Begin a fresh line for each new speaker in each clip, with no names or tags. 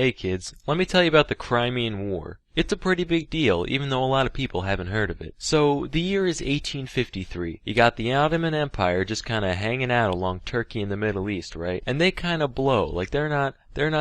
Hey kids, let me tell you about the Crimean War. It's a pretty big deal, even though a lot of people haven't heard of it. So, the year is 1853. You got the Ottoman Empire just kinda hanging out along Turkey and the Middle East, right? And they kinda blow, like they're not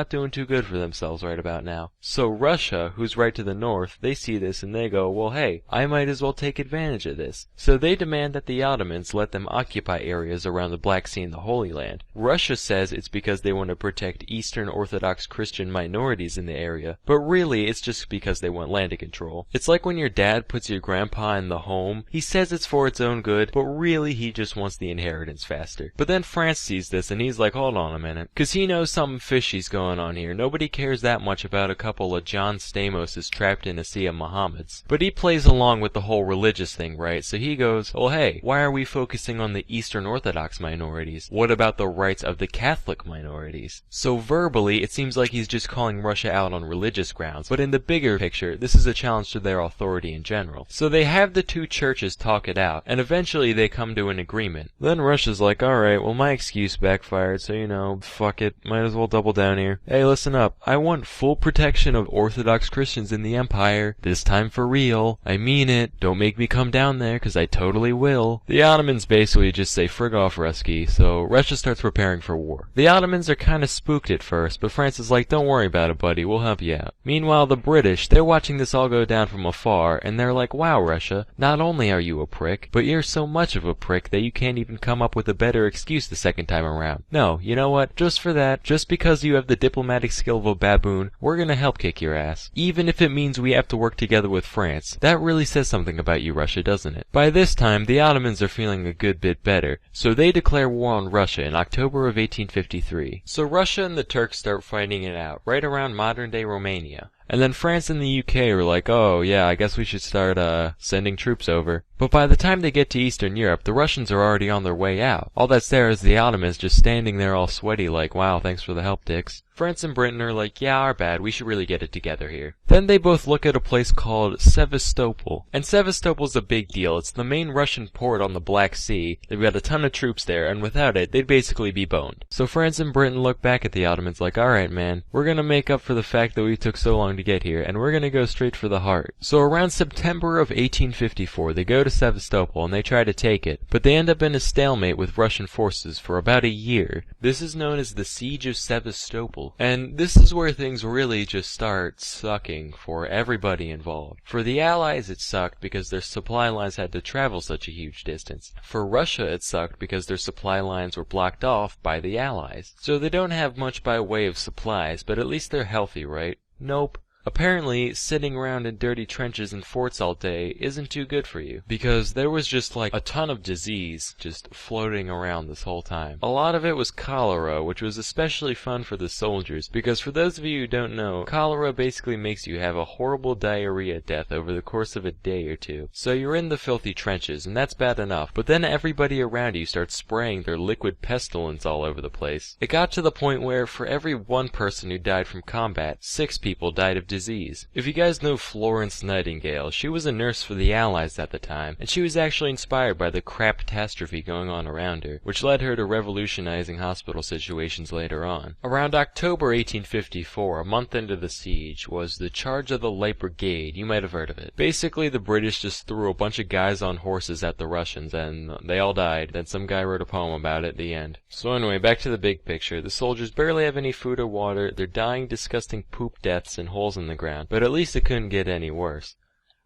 doing too good for themselves right about now. So Russia, who's right to the north, they see this and they go, well hey, I might as well take advantage of this. So they demand that the Ottomans let them occupy areas around the Black Sea and the Holy Land. Russia says it's because they want to protect Eastern Orthodox Christian minorities in the area, but really it's just because they want land control. It's like when your dad puts your grandpa in the home. He says it's for its own good, but really he just wants the inheritance faster. But then France sees this and he's like, hold on a minute, cause he knows something fishy's going on here. Nobody cares that much about a couple of John Stamos trapped in a sea of Mohammeds. But he plays along with the whole religious thing, right? So he goes, well hey, why are we focusing on the Eastern Orthodox minorities? What about the rights of the Catholic minorities? So verbally, it seems like he's just calling Russia out on religious grounds, but in the bigger picture, this is a challenge to their authority in general. So they have the two churches talk it out, and eventually they come to an agreement. Then Russia's like, alright, well my excuse backfired, so you know, fuck it, might as well double down here. Hey, listen up, I want full protection of Orthodox Christians in the Empire, this time for real. I mean it, don't make me come down there, cause I totally will. The Ottomans basically just say, frig off Rusky, so Russia starts preparing for war. The Ottomans are kinda spooked at first, but France is like, don't worry about it buddy, we'll help you out. Meanwhile, the British, they're watching this all go down from afar, and they're like, wow Russia, not only are you a prick, but you're so much of a prick that you can't even come up with a better excuse the second time around. No, you know what, just for that, just because you have the diplomatic skill of a baboon, we're gonna help kick your ass. Even if it means we have to work together with France. That really says something about you Russia, doesn't it? By this time, the Ottomans are feeling a good bit better, so they declare war on Russia in October of 1853. So Russia and the Turks start fighting it out, right around modern-day Romania. And then France and the UK were like, oh yeah, I guess we should start sending troops over. But by the time they get to Eastern Europe, the Russians are already on their way out. All that's there is the Ottomans just standing there all sweaty like, wow, thanks for the help, dicks. France and Britain are like, yeah, our bad, we should really get it together here. Then they both look at a place called Sevastopol. And Sevastopol's a big deal. It's the main Russian port on the Black Sea. They've got a ton of troops there, and without it, they'd basically be boned. So France and Britain look back at the Ottomans like, alright man, we're gonna make up for the fact that we took so long to get here, and we're gonna go straight for the heart. So around September of 1854, they go to Sevastopol and they try to take it, but they end up in a stalemate with Russian forces for about a year. This is known as the Siege of Sevastopol, and this is where things really just start sucking for everybody involved. For the Allies it sucked because their supply lines had to travel such a huge distance. For Russia it sucked because their supply lines were blocked off by the Allies. So they don't have much by way of supplies, but at least they're healthy, right? Nope. Apparently, sitting around in dirty trenches and forts all day isn't too good for you, because there was just like a ton of disease just floating around this whole time. A lot of it was cholera, which was especially fun for the soldiers, because for those of you who don't know, cholera basically makes you have a horrible diarrhea death over the course of a day or two. So you're in the filthy trenches, and that's bad enough, but then everybody around you starts spraying their liquid pestilence all over the place. It got to the point where for every one person who died from combat, 6 people died of disease. If you guys know Florence Nightingale, she was a nurse for the Allies at the time, and she was actually inspired by the crap-catastrophe going on around her, which led her to revolutionizing hospital situations later on. Around October 1854, a month into the siege, was the Charge of the Light Brigade. You might have heard of it. Basically, the British just threw a bunch of guys on horses at the Russians, and they all died. Then some guy wrote a poem about it at the end. So anyway, back to the big picture. The soldiers barely have any food or water. They're dying disgusting poop deaths in holes in the ground, but at least it couldn't get any worse.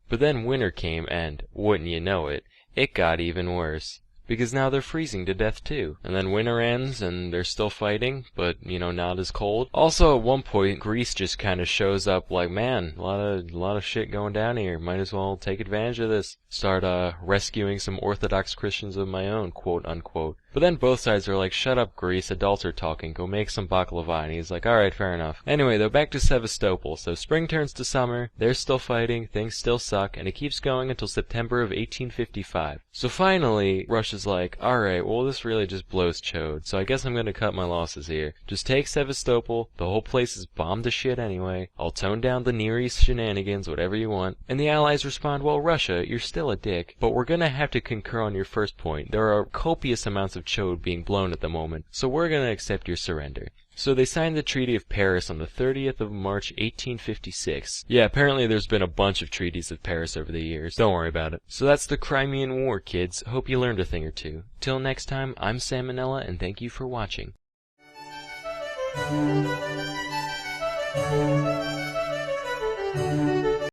But then winter came and, wouldn't you know it, it got even worse. Because now they're freezing to death too. And then winter ends and they're still fighting, but, you know, not as cold. Also at one point, Greece just kinda shows up like, man, a lot of shit going down here. Might as well take advantage of this. Start, rescuing some Orthodox Christians of my own, quote unquote. But then both sides are like, shut up Greece, adults are talking, go make some baklava, and he's like, alright, fair enough. Anyway, though, back to Sevastopol. So spring turns to summer, they're still fighting, things still suck, and it keeps going until September of 1855. So finally, Russia's like, alright, well this really just blows chode, so I guess I'm gonna cut my losses here. Just take Sevastopol, the whole place is bombed to shit anyway, I'll tone down the Near East shenanigans, whatever you want. And the Allies respond, well Russia, you're still a dick, but we're gonna have to concur on your first point. There are copious amounts of chode being blown at the moment, so we're gonna accept your surrender. So they signed the Treaty of Paris on the 30th of March 1856. Yeah, apparently there's been a bunch of treaties of Paris over the years. Don't worry about it. So that's the Crimean War, kids. Hope you learned a thing or two. Till next time, I'm Sam Manella, and thank you for watching.